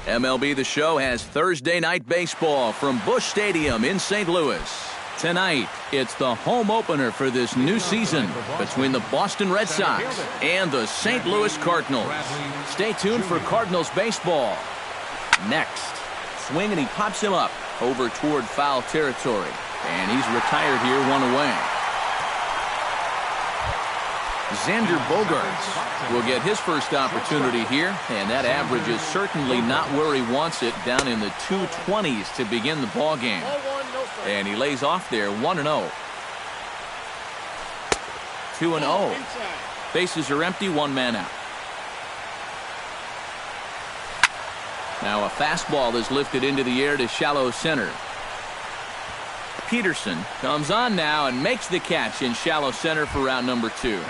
MLB The Show has Thursday night baseball from Busch Stadium in St. Louis. Tonight, it's the home opener for this new season between the Boston Red Sox and the St. Louis Cardinals. Stay tuned for Cardinals baseball. Next, swing and he pops him up over toward foul territory. And he's retired here, 1 away. Xander Bogaerts will get his first opportunity here, and that average is certainly not where he wants it, down in the 220s to begin the ball game. And he lays off there, 1-0. 2-0. Bases are empty, 1 man out. Now a fastball is lifted into the air to shallow center. Peterson comes on now and makes the catch in shallow center for round number 2.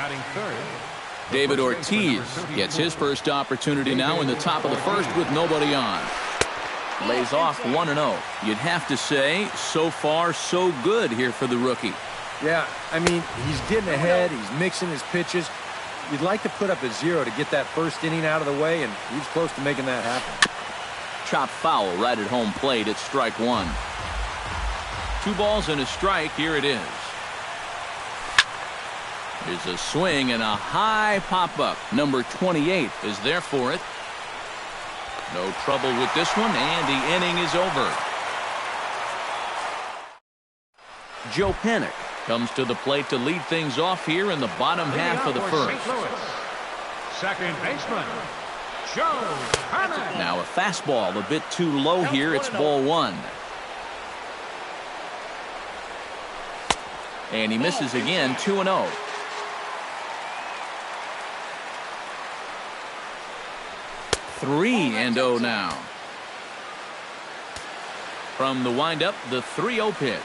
David Ortiz gets his first opportunity now in the top of the first with nobody on. Lays off 1-0. You'd have to say, so far, so good here for the rookie. Yeah, I mean, he's getting ahead. He's mixing his pitches. You'd like to put up a 0 to get that first inning out of the way, and he's close to making that happen. Chop foul right at home plate. It's strike 1. 2 balls and a strike. Here it is. There's a swing and a high pop-up. Number 28 is there for it. No trouble with this one, and the inning is over. Joe Panik comes to the plate to lead things off here in the bottom half of the first. Second baseman, Joe Panik. Now a fastball a bit too low here. It's ball 1. And he misses again, 2-0. Three and 0 now. From the windup, the 3-0 pitch.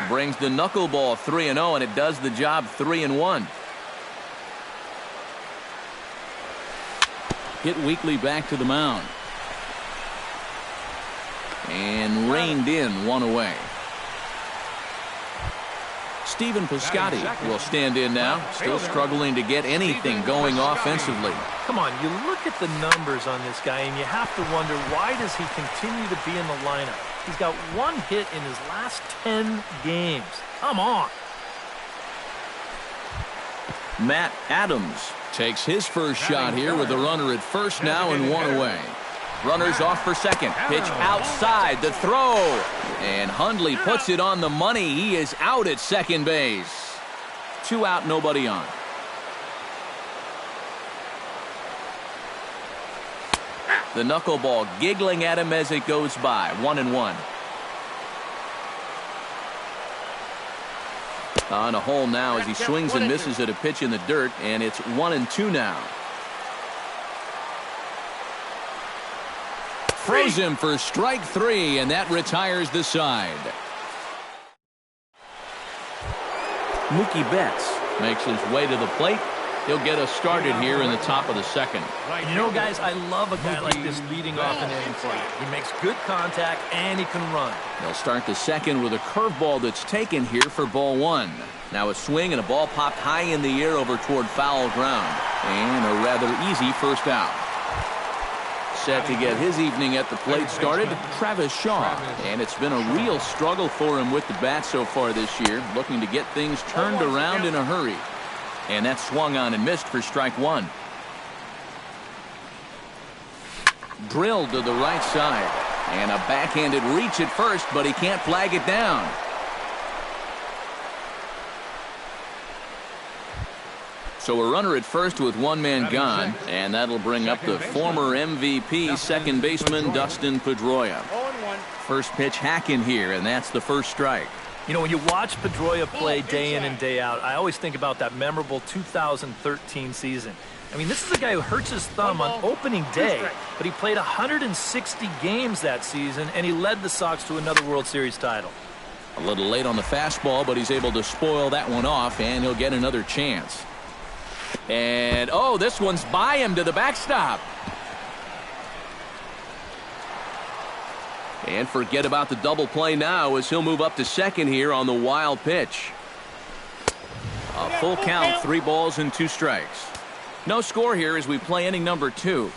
Brings the knuckleball 3-0, and it does the job 3-1. Hit weakly back to the mound. And reined in, 1 away. Stephen Piscotty will stand in now, still struggling to get anything going offensively. Come on, you look at the numbers on this guy, and you have to wonder, why does he continue to be in the lineup? He's got 1 hit in his last 10 games. Come on. Matt Adams takes his first shot here with a runner at first now and 1 away. Runners off for second. Pitch outside. The throw. And Hundley puts it on the money. He is out at second base. 2 out, nobody on. The knuckleball giggling at him as it goes by. 1-1. On a hole now as he swings and misses at a pitch in the dirt, and it's 1-2 now. Throws him for strike 3, and that retires the side. Mookie Betts makes his way to the plate. He'll get us started here in the top of the second. You know, guys, I love a guy like this leading off an inning for you. He makes good contact, and he can run. They'll start the second with a curveball that's taken here for ball 1. Now a swing and a ball popped high in the air over toward foul ground. And a rather easy first out. Set to get his evening at the plate started, Travis Shaw. And it's been a real struggle for him with the bat so far this year, looking to get things turned around in a hurry. And that swung on and missed for strike 1. Drilled to the right side. And a backhanded reach at first, but he can't flag it down. So a runner at first with 1 man gone, and that'll bring up the former MVP second baseman Dustin Pedroia. First pitch hacking here, and that's the first strike. You know, when you watch Pedroia play day in and day out, I always think about that memorable 2013 season. I mean, this is a guy who hurts his thumb on opening day, but he played 160 games that season, and he led the Sox to another World Series title. A little late on the fastball, but he's able to spoil that one off, and he'll get another chance. And, oh, this one's by him to the backstop. And forget about the double play now as he'll move up to second here on the wild pitch. A full count, 3 balls and 2 strikes. No score here as we play inning number 2.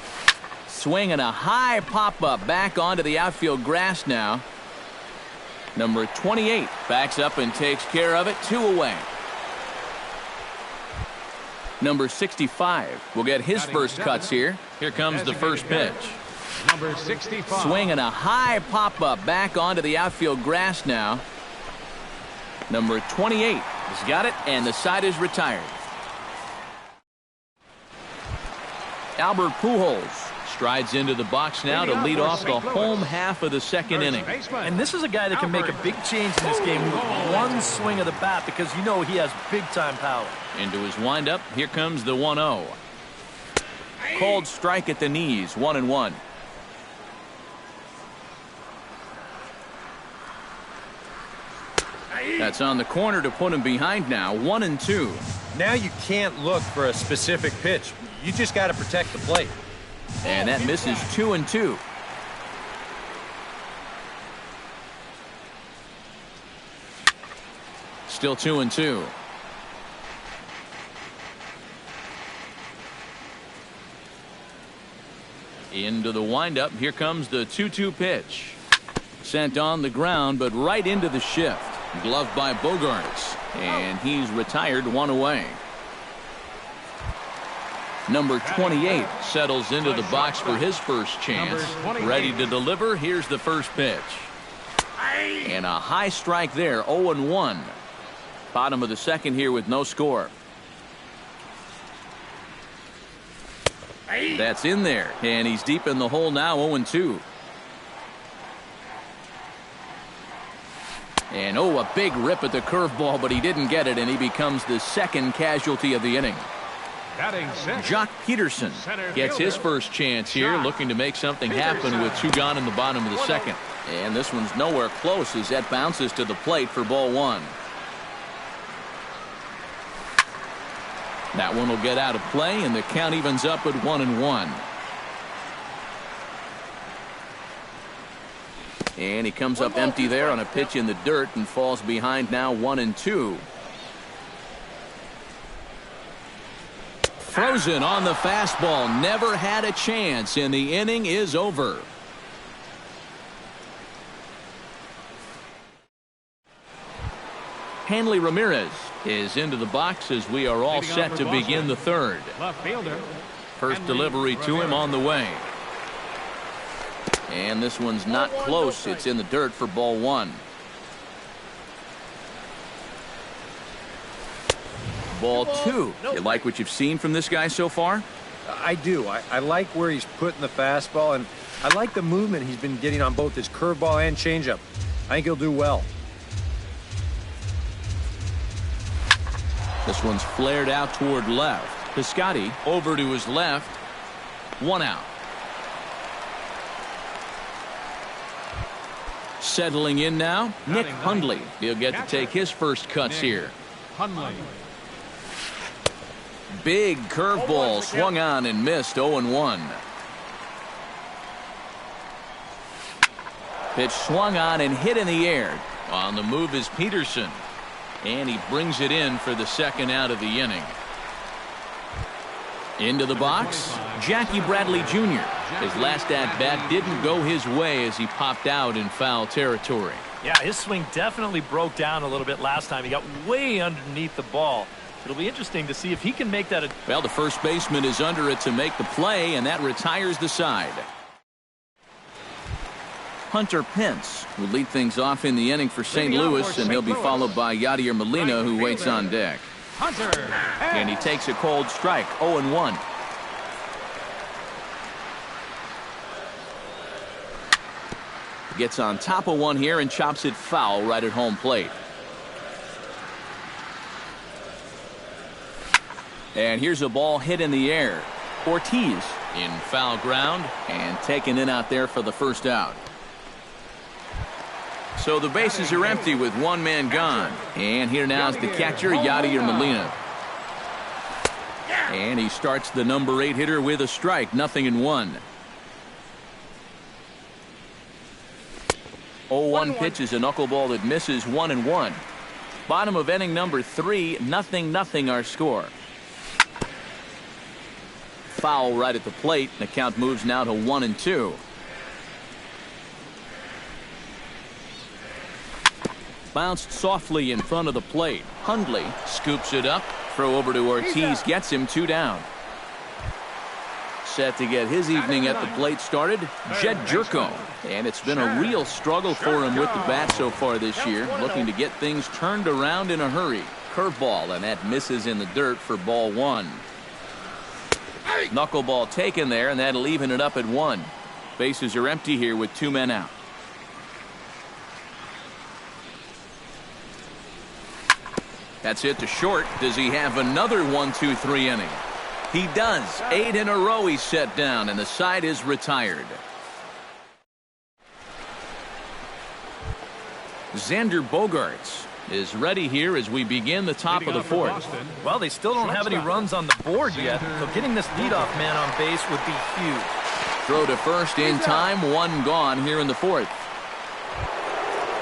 Swinging a high pop-up back onto the outfield grass now. Number 28 backs up and takes care of it. 2 away. Number 65 will get his first cuts here. Here comes the first pitch. Number 65. Swinging a high pop-up back onto the outfield grass now. Number 28 has got it, and the side is retired. Albert Pujols strides into the box now to lead off the home half of the second inning. And this is a guy that can make a big change in this game with one swing of the bat, because you know he has big-time power. Into his windup, here comes the 1-0. Called strike at the knees, 1-1. That's on the corner to put him behind now, 1-2. Now you can't look for a specific pitch. You just got to protect the plate. And that misses 2-2. Still 2-2. Into the windup. Here comes the 2-2 pitch. Sent on the ground, but right into the shift. Gloved by Bogaerts. And he's retired, 1 away. Number 28 settles into the box for his first chance. Ready to deliver. Here's the first pitch. And a high strike there, 0-1. Bottom of the second here with no score. That's in there, and he's deep in the hole now, 0-2. And a big rip at the curveball, but he didn't get it, and he becomes the second casualty of the inning. Jock Peterson gets his first chance here, looking to make something happen with 2 gone in the bottom of the second. And this one's nowhere close as that bounces to the plate for ball 1. That one will get out of play, and the count evens up at 1-1. And he comes up empty there on a pitch in the dirt and falls behind now, 1-2. Frozen on the fastball, never had a chance, and the inning is over. Hanley Ramirez is into the box as we are all set to begin the third. First delivery to him on the way. And this one's not close. It's in the dirt for ball 1. Ball 2. You like what you've seen from this guy so far? I do. I like where he's putting the fastball, and I like the movement he's been getting on both his curveball and changeup. I think he'll do well. This one's flared out toward left. Piscotty over to his left. 1 out. Settling in now, Nick Hundley. He'll get to take his first cuts here. Big curveball swung on and missed, 0-1. Pitch swung on and hit in the air. On the move is Peterson. And he brings it in for the second out of the inning. Into the box, Jackie Bradley Jr. His last at-bat didn't go his way as he popped out in foul territory. Yeah, his swing definitely broke down a little bit last time. He got way underneath the ball. It'll be interesting to see if he can make that. Well, the first baseman is under it to make the play, and that retires the side. Hunter Pence will lead things off in the inning for St. Louis, and he'll be followed by Yadier Molina, who waits on deck. And he takes a cold strike, 0-1. Gets on top of one here and chops it foul right at home plate. And here's a ball hit in the air. Ortiz in foul ground and taken in out there for the first out. So the bases are empty with 1 man gone. And here now is the catcher, Yadier Molina. And he starts the number 8 hitter with a strike, 0-1. 0-1 pitch is a knuckleball that misses, 1-1. Bottom of inning number 3, 0-0 our score. foul right at the plate. The count moves now to 1-2. Bounced softly in front of the plate. Hundley scoops it up. Throw over to Ortiz, gets him 2 down. Set to get his evening at the plate started, Jed Jerko. And it's been a real struggle for him with the bat so far this year, looking to get things turned around in a hurry. Curveball, and that misses in the dirt for ball 1. Knuckleball taken there, and that'll even it up at 1. Bases are empty here with 2 men out. That's hit to short. Does he have another 1-2-3 inning? He does. 8 in a row he's set down, and the side is retired. Xander Bogaerts is ready here as we begin the top of the 4th. Well, they still don't have any runs on the board yet, so getting this leadoff man on base would be huge. Throw to first in time. 1 gone here in the 4th.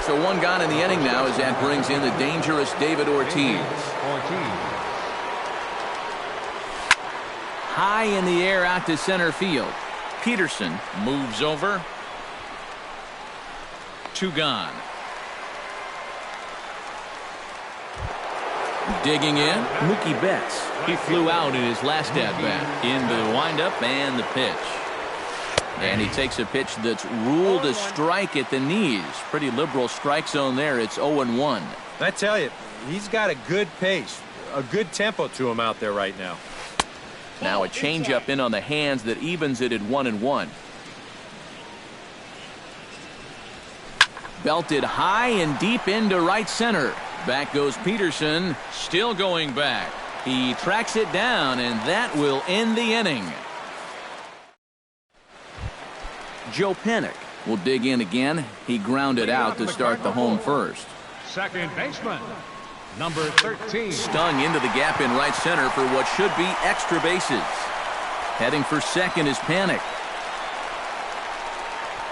So 1 gone in the inning now as that brings in the dangerous David Ortiz. High in the air out to center field. Peterson moves over. 2 gone. Digging in, Mookie Betts. He flew out in his last at-bat. Into the windup and the pitch. And he takes a pitch that's ruled a strike at the knees. Pretty liberal strike zone there. It's 0-1. I tell you, he's got a good pace, a good tempo to him out there right now. Now a changeup in on the hands that evens it at 1-1. Belted high and deep into right center. Back goes Peterson, still going back. He tracks it down, and that will end the inning. Joe Panik will dig in again. He grounded out to start the home first. Second baseman, number 13. Stung into the gap in right center for what should be extra bases. Heading for second is Panik.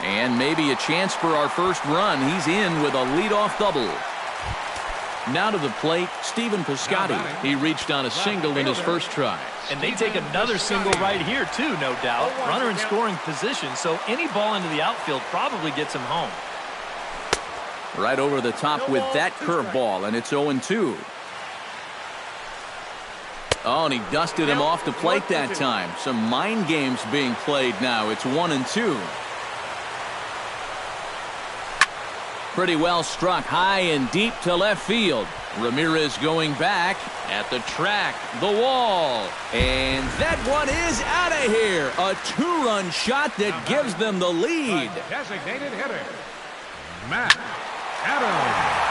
And maybe a chance for our first run. He's in with a leadoff double. Now to the plate, Stephen Piscotty. He reached on a single in his first try. And they take another single right here, too, no doubt. Runner in scoring position, so any ball into the outfield probably gets him home. Right over the top with that curveball, and it's 0-2. Oh, and he dusted him off the plate that time. Some mind games being played now. It's 1-2. Pretty well struck high and deep to left field. Ramirez going back at the track, the wall. And that one is out of here. A 2-run shot that gives them the lead. The designated hitter, Matt Adams.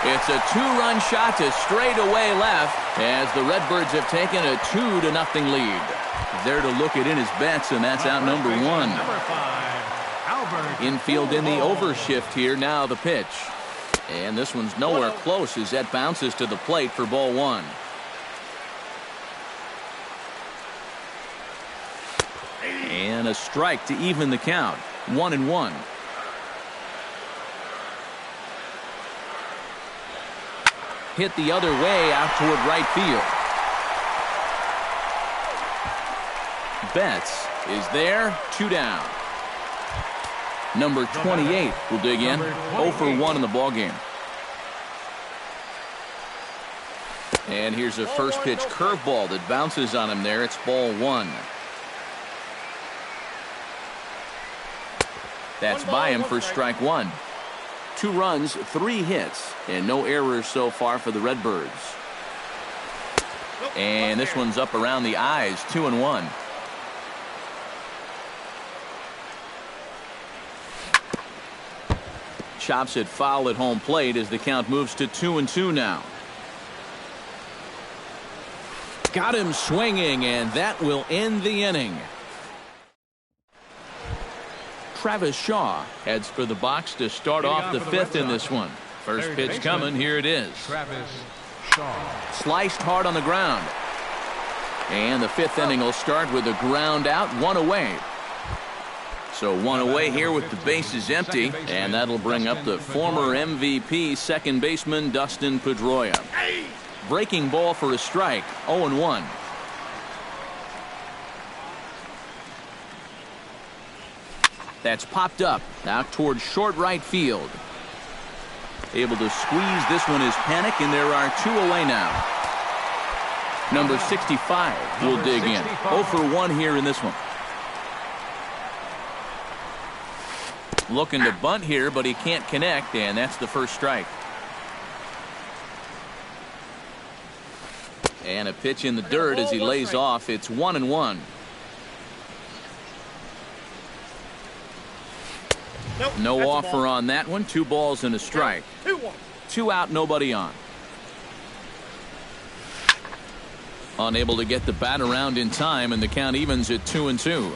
It's a 2-run shot to straightaway left as the Redbirds have taken a 2-0 lead. There to look it in his bets, and that's out number 1. Number 5, Albert. Infield in the overshift here. Now the pitch. And this one's nowhere close as that bounces to the plate for ball 1. And a strike to even the count. 1-1. Hit the other way out toward right field. Betts is there. 2 down. Number 28 will dig in. 0 for 1 in the ballgame. And here's a first pitch curveball that bounces on him there. It's ball 1. That's by him for strike 1. 2 runs, 3 hits, and no errors so far for the Redbirds. And this one's up around the eyes. 2-1. Chops it foul at home plate as the count moves to 2-2 now. Got him swinging, and that will end the inning. Travis Shaw heads for the box to start off the 5th in this one. First pitch coming. Here it is. Travis Shaw. Sliced hard on the ground. And the 5th inning will start with a ground out, 1 away. So 1 away here with the bases empty, and that'll bring up the former MVP second baseman Dustin Pedroia. Breaking ball for a strike. 0-1. That's popped up out towards short right field. Able to squeeze this one is Panik, and there are 2 away now. Number 65 will dig in. 0 for 1 here in this one. Looking to bunt here, but he can't connect, and that's the first strike. And a pitch in the dirt as he lays off. It's 1-1. No offer on that one. 2 balls and a strike. 2 out, nobody on. Unable to get the bat around in time, and the count evens at 2-2.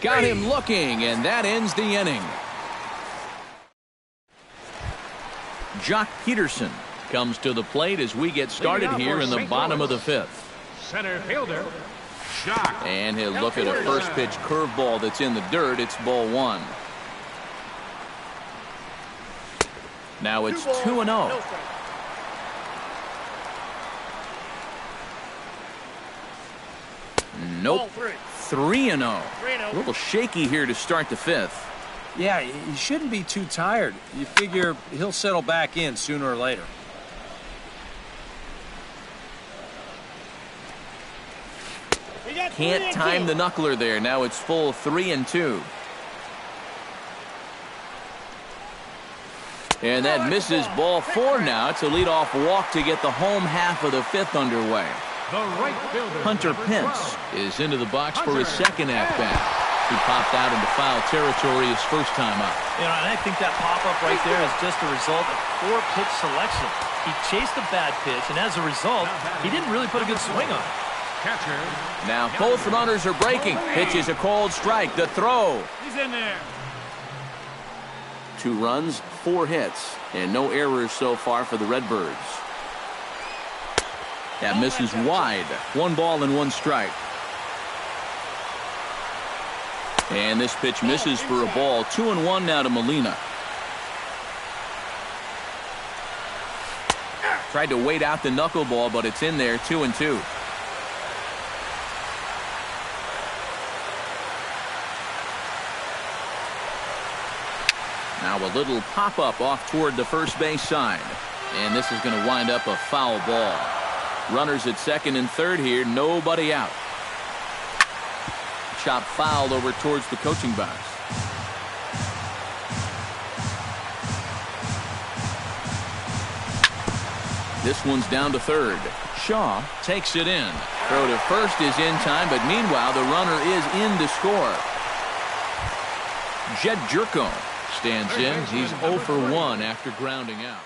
Got him looking, and that ends the inning. Jock Peterson comes to the plate as we get started here in the bottom of the 5th. Center fielder, Jock. And he'll look at a first pitch curveball that's in the dirt. It's ball 1. Now it's 2-0. Nope. 3-0. A little shaky here to start the 5th. Yeah, he shouldn't be too tired. You figure he'll settle back in sooner or later. Can't time the knuckler there. Now it's full 3-2. And that misses ball 4 now. It's a leadoff walk to get the home half of the 5th underway. The right fielder, Hunter number Pence 12. is into the box for his second at-bat. He popped out into foul territory his first time up. You know, and I think that pop-up right there is just a result of poor pitch selection. He chased a bad pitch, and as a result, he didn't really put a good swing on it. Catcher. Now both runners are breaking. Pitch is a cold strike. The throw. He's in there. 2 runs, 4 hits, and no errors so far for the Redbirds. That misses wide. 1 ball and 1 strike. And this pitch misses for a ball. 2-1 now to Molina. Tried to wait out the knuckleball, but it's in there. 2-2. Now a little pop-up off toward the first base side. And this is going to wind up a foul ball. Runners at second and third here. Nobody out. Chop foul over towards the coaching box. This one's down to third. Shaw takes it in. Throw to first is in time, but meanwhile the runner is in to score. Jed Jerko stands in. He's 0 for 1 after grounding out.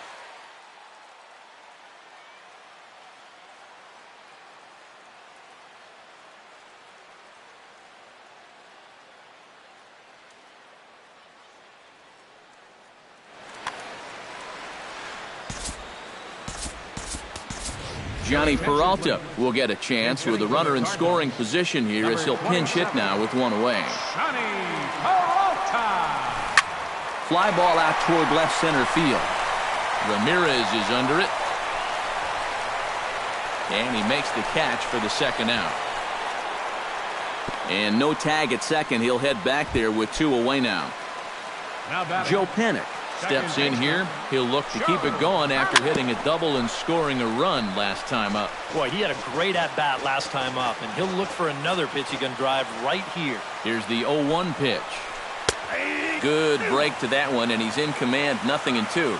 Johnny Peralta will get a chance with a runner in scoring position here as he'll pinch hit now with 1 away. Johnny Peralta. Fly ball out toward left center field. Ramirez is under it. And he makes the catch for the second out. And no tag at second. He'll head back there with 2 away now. Joe Panik steps in here. He'll look to keep it going after hitting a double and scoring a run last time up. Boy, he had a great at-bat last time up, and he'll look for another pitch he can drive right here. Here's the 0-1 pitch. Good break to that one, and he's in command, 0-2.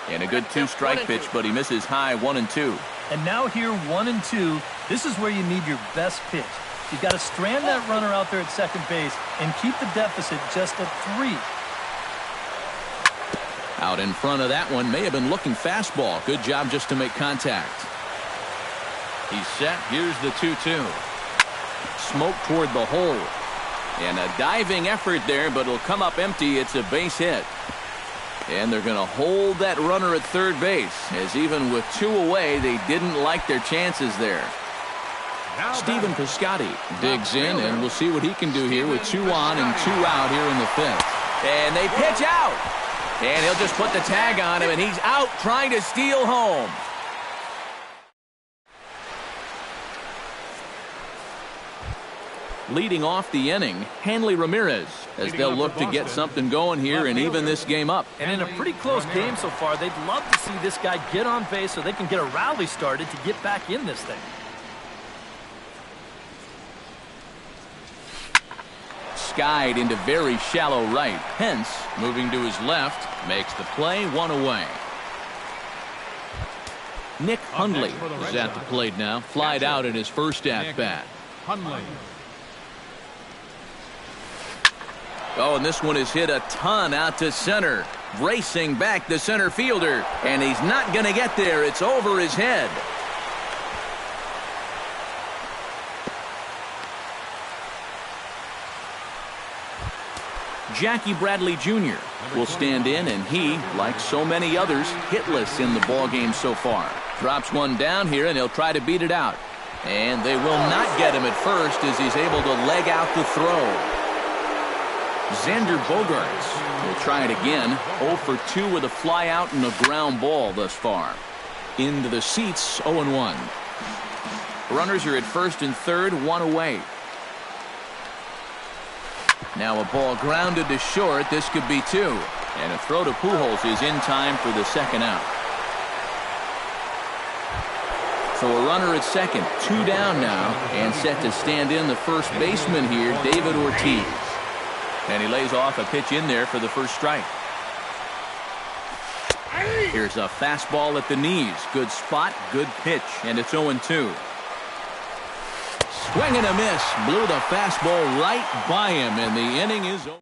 And a good 2-strike pitch, but he misses high, 1-2. And now here, 1-2. This is where you need your best pitch. You've got to strand that runner out there at second base and keep the deficit just at 3. Out in front of that one, may have been looking fastball. Good job just to make contact. He's set. Here's the 2-2. Smoke toward the hole. And a diving effort there, but it'll come up empty. It's a base hit. And they're going to hold that runner at third base, as even with 2 away, they didn't like their chances there. Stephen Piscotty digs in, and we'll see what he can do here with 2 on and 2 out here in the 5th. And they pitch out. And he'll just put the tag on him, and he's out trying to steal home. Leading off the inning, Hanley Ramirez, as they'll look to get something going here and even this game up. And in a pretty close game so far, they'd love to see this guy get on base so they can get a rally started to get back in this thing. Skied into very shallow right. Pence, moving to his left, makes the play, one away. Nick Hundley is at the plate now. Flied out in his first at-bat. Hundley. Oh, and this one is hit a ton out to center. Racing back the center fielder. And he's not going to get there. It's over his head. Jackie Bradley Jr. will stand in, and he, like so many others, hitless in the ballgame so far. Drops one down here, and he'll try to beat it out. And they will not get him at first as he's able to leg out the throw. Xander Bogaerts will try it again. 0 for 2 with a fly out and a ground ball thus far. Into the seats, 0-1. Runners are at first and third, one away. Now a ball grounded to short. This could be two. And a throw to Pujols is in time for the second out. So a runner at second, 2 down now, and set to stand in the first baseman here, David Ortiz. And he lays off a pitch in there for the first strike. Here's a fastball at the knees. Good spot, good pitch, and it's 0-2. Swing and a miss. Blew the fastball right by him, and the inning is over.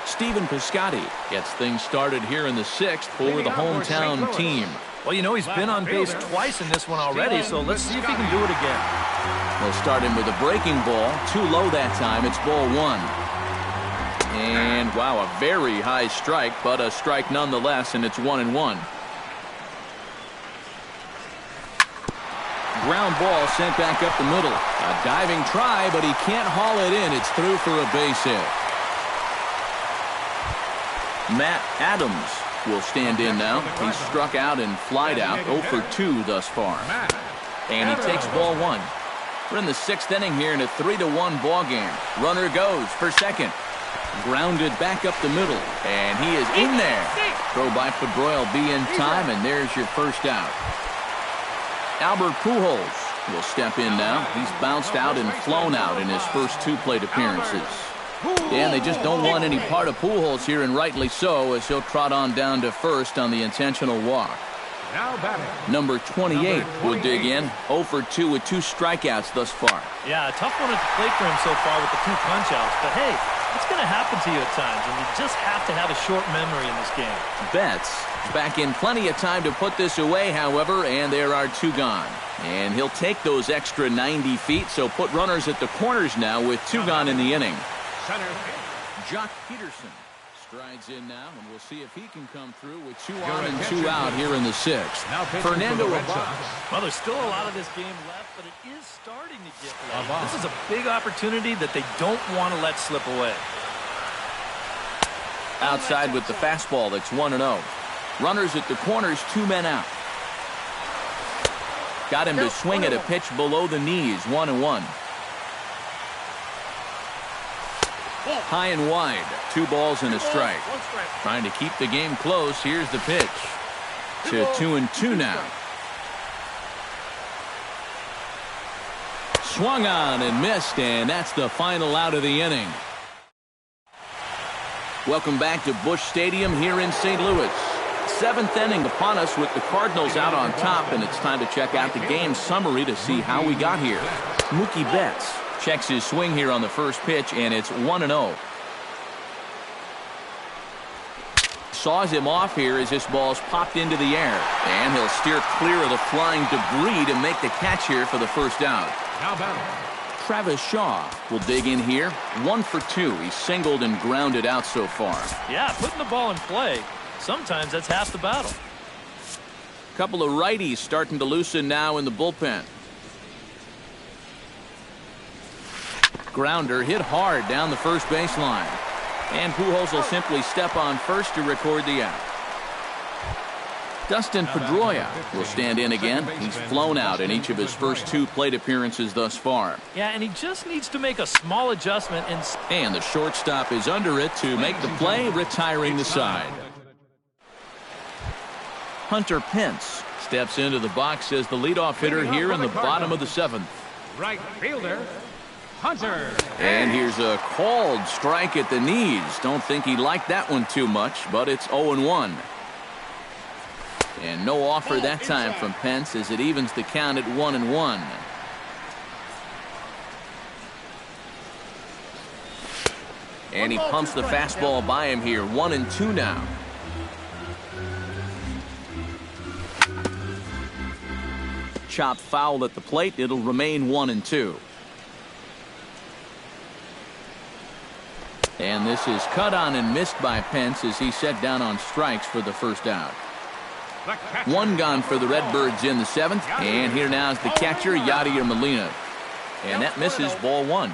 Stephen Piscotty gets things started here in the 6th for the hometown team. Well, you know, he's been on base twice in this one already, so let's see if he can do it again. They'll start him with a breaking ball. Too low that time. It's ball 1. And, wow, a very high strike, but a strike nonetheless, and it's 1-1. Ground ball sent back up the middle. A diving try, but he can't haul it in. It's through for a base hit. Matt Adams will stand in now. He's struck out and flied out. 0 for 2 thus far. And he takes ball 1. We're in the 6th inning here in a 3-1 ball game. Runner goes for second. Grounded back up the middle. And he is in there. Throw by Pedroia will be in time, and there's your first out. Albert Pujols will step in now. He's bounced out and flown out in his first 2 plate appearances. And they just don't want any part of Pujols here, and rightly so, as he'll trot on down to first on the intentional walk. Now batting. Number 28 will dig in. 0 for 2 with 2 strikeouts thus far. Yeah, a tough one at the plate for him so far with the 2 punch-outs. But hey, it's going to happen to you at times, and you just have to have a short memory in this game. Betts back in plenty of time to put this away, however, and there are 2 gone. And he'll take those extra 90 feet, so put runners at the corners now with 2 gone in the inning. Center. Jock Peterson strides in now, and we'll see if he can come through with 2 on and 2 out here in the 6th. Fernando Abad. Well, there's still a lot of this game left, but it is starting to get late. This is a big opportunity that they don't want to let slip away. Outside with the fastball, that's 1-0. Runners at the corners, 2 men out. Got him to swing at a pitch below the knees, 1-1. High and wide, 2 balls and a strike. Trying to keep the game close. Here's the pitch. To 2-2 now. Swung on and missed, and that's the final out of the inning. Welcome back to Busch Stadium here in St. Louis. 7th inning upon us with the Cardinals out on top, and it's time to check out the game summary to see how we got here. Mookie Betts checks his swing here on the first pitch, and it's 1-0. Saws him off here as this ball's popped into the air, and he'll steer clear of the flying debris to make the catch here for the first out. Now batting. Travis Shaw will dig in here. 1 for 2. He's singled and grounded out so far. Yeah, putting the ball in play, sometimes that's half the battle. Couple of righties starting to loosen now in the bullpen. Grounder hit hard down the first baseline. And Pujols will simply step on first to record the out. Dustin Pedroia will stand in again. He's flown out in each of his first 2 plate appearances thus far. Yeah, and he just needs to make a small adjustment. And the shortstop is under it to make the play, retiring the side. Hunter Pence steps into the box as the leadoff hitter here in the bottom of the 7th. Right fielder, Hunter. And here's a called strike at the knees. Don't think he liked that one too much, but it's 0-1. And no offer that time from Pence as it evens the count at 1-1. And he pumps the fastball by him here. 1-2 now. Chopped foul at the plate. It'll remain 1-2. And this is cut on and missed by Pence as he set down on strikes for the first out. 1 gone for the Redbirds in the 7th. And here now is the catcher, Yadier Molina. And that misses, ball 1.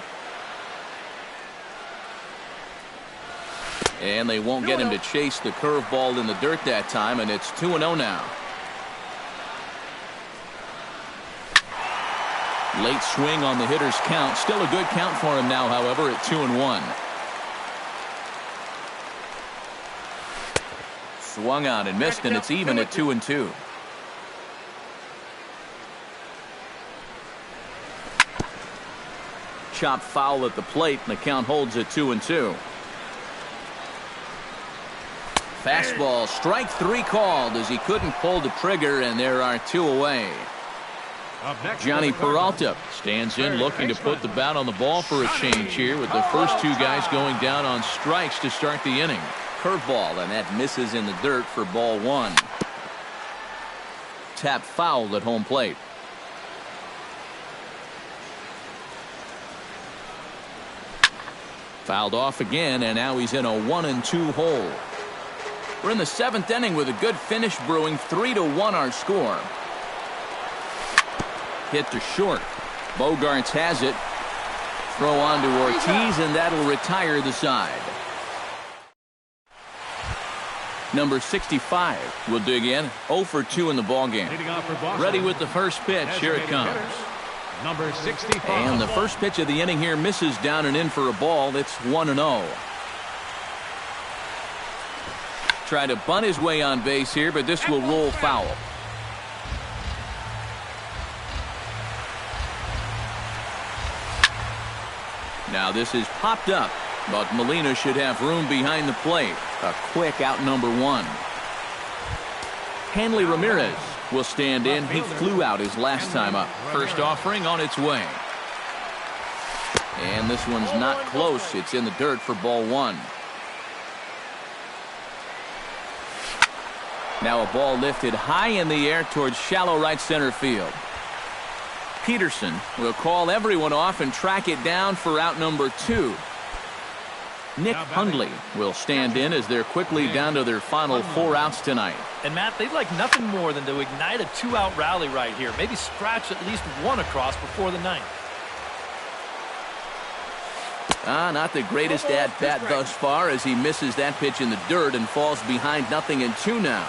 And they won't get him to chase the curveball in the dirt that time, and it's 2-0 now. Late swing on the hitter's count. Still a good count for him now, however, at 2-1. Swung out and missed, and it's even at 2-2. Chop foul at the plate, and the count holds at 2-2. Fastball, strike 3 called as he couldn't pull the trigger, and there are 2 away. Johnny Peralta stands in looking to put the bat on the ball for a change here with the first 2 guys going down on strikes to start the inning. Curveball, and that misses in the dirt for ball 1. Tap foul at home plate. Fouled off again, and now he's in a 1-2 hole. We're in the 7th inning with a good finish brewing. 3-1 our score. Hit to short. Bogarts has it. Throw on to Ortiz, and that'll retire the side. Number 65 will dig in. 0 for 2 in the ballgame. Ready with the first pitch. Here it comes. Number 65. And the first pitch of the inning here misses down and in for a ball. It's 1-0. Try to bunt his way on base here, but this will roll foul. Now this is popped up, but Molina should have room behind the plate. A quick out number 1. Hanley Ramirez will stand in. He flew out his last time up. First offering on its way. And this one's not close. It's in the dirt for ball 1. Now a ball lifted high in the air towards shallow right center field. Peterson will call everyone off and track it down for out number 2. Nick Hundley will stand in as they're quickly down to their final 4 outs tonight. And Matt, they'd like nothing more than to ignite a 2-out rally right here. Maybe scratch at least 1 across before the 9th. Not the greatest at-bat thus far as he misses that pitch in the dirt and falls behind 0-2 now.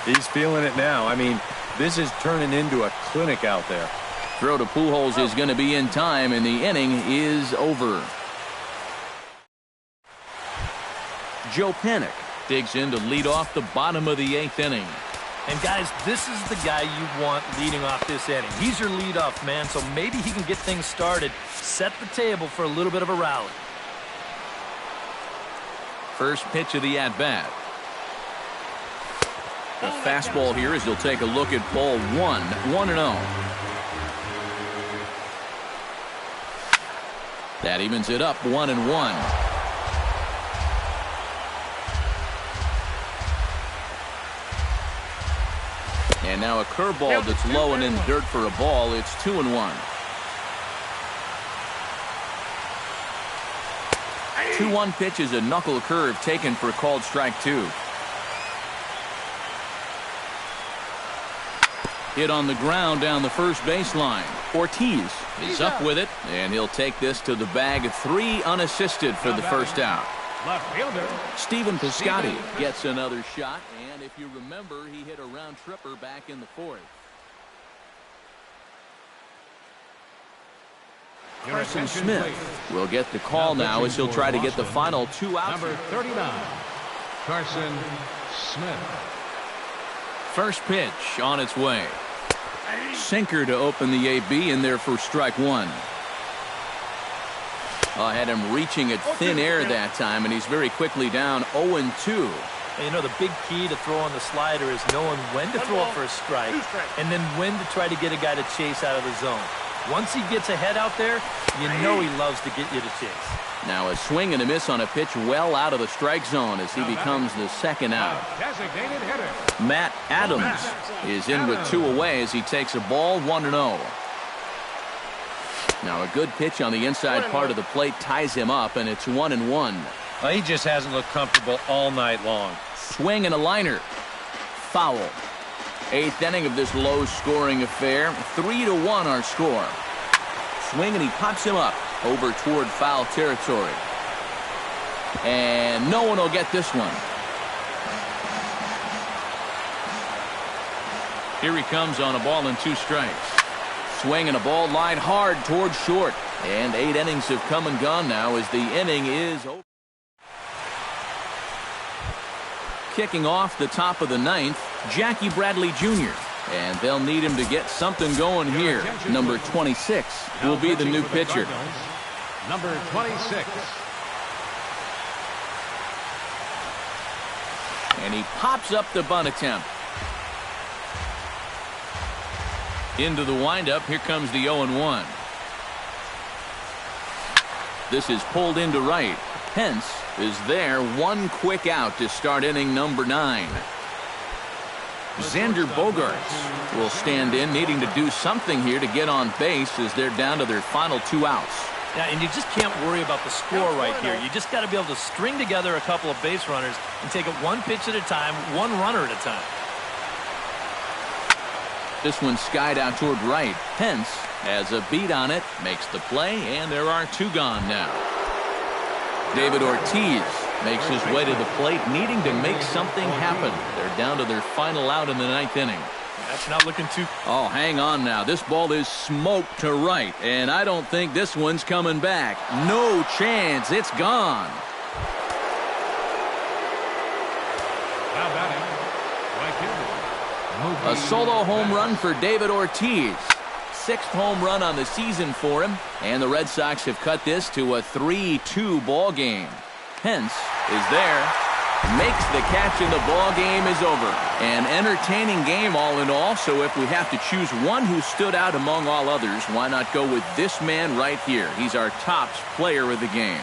He's feeling it now. I mean, this is turning into a clinic out there. Throw to Pujols is going to be in time, and the inning is over. Joe Panik digs in to lead off the bottom of the 8th inning. And guys, this is the guy you want leading off this inning. He's your leadoff man, so maybe he can get things started, set the table for a little bit of a rally. First pitch of the at-bat. The fastball here as he'll take a look at ball 1, 1-0. That evens it up 1-1. And now a curveball that's low and in the dirt for a ball. It's 2-1. 2-1 pitch is a knuckle curve taken for called strike 2. Hit on the ground down the first baseline. Ortiz is up with it, and he'll take this to the bag. 3 unassisted for the first out. Left fielder Stephen Piscotty gets another shot, and If you remember, he hit a round tripper back in the 4th. Carson Smith will get the call now as he'll try to get the final 2 outs. Number 39, Carson Smith. First pitch on its way. Sinker to open the AB in there for strike 1. Had him reaching at thin air that time, and he's very quickly down 0-2. And you know, the big key to throwing the slider is knowing when to throw it for a strike and then when to try to get a guy to chase out of the zone. Once he gets ahead out there, you know he loves to get you to chase. Now a swing and a miss on a pitch well out of the strike zone as he becomes the second out. Designated hitter. Matt Adams is in with 2 away as he takes a ball 1-0. Now a good pitch on the inside part of the plate ties him up, and it's 1-1. Well, he just hasn't looked comfortable all night long. Swing and a liner. Foul. 8th inning of this low-scoring affair. 3-1 our score. Swing and he pops him up over toward foul territory. And no one will get this one. Here he comes on a ball and 2 strikes. Swing and a ball lined hard toward short. And 8 innings have come and gone now as the inning is over. Kicking off the top of the 9th, Jackie Bradley Jr. And they'll need him to get something going here. Number 26 will be the new pitcher. Number 26. And he pops up the bunt attempt. Into the windup, here comes the 0-1. This is pulled into right. Pence is there, 1 quick out to start inning number 9. Xander Bogaerts will stand in, needing to do something here to get on base as they're down to their final 2 outs. Yeah, and you just can't worry about the score right here. You just got to be able to string together a couple of base runners and take it 1 pitch at a time, 1 runner at a time. This one skied out toward right. Pence has a beat on it, makes the play, and there are 2 gone now. David Ortiz makes his way to the plate, needing to make something happen. They're down to their final out in the 9th inning. That's not looking too... Oh, hang on now. This ball is smoked to right, and I don't think this one's coming back. No chance. It's gone. Now batting, right fielder. A solo home run for David Ortiz. 6th home run on the season for him, and the Red Sox have cut this to a 3-2 ball game. Pence is there, makes the catch, and the ball game is over. An entertaining game all in all, so if we have to choose one who stood out among all others, why not go with this man right here? He's our top player of the game.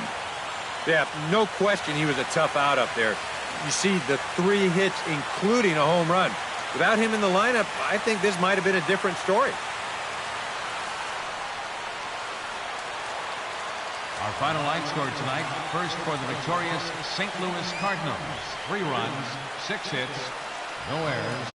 Yeah, no question he was a tough out up there. You see the 3 hits, including a home run. Without him in the lineup, I think this might have been a different story. Our final line score tonight, first for the victorious St. Louis Cardinals. 3 runs, 6 hits, no errors.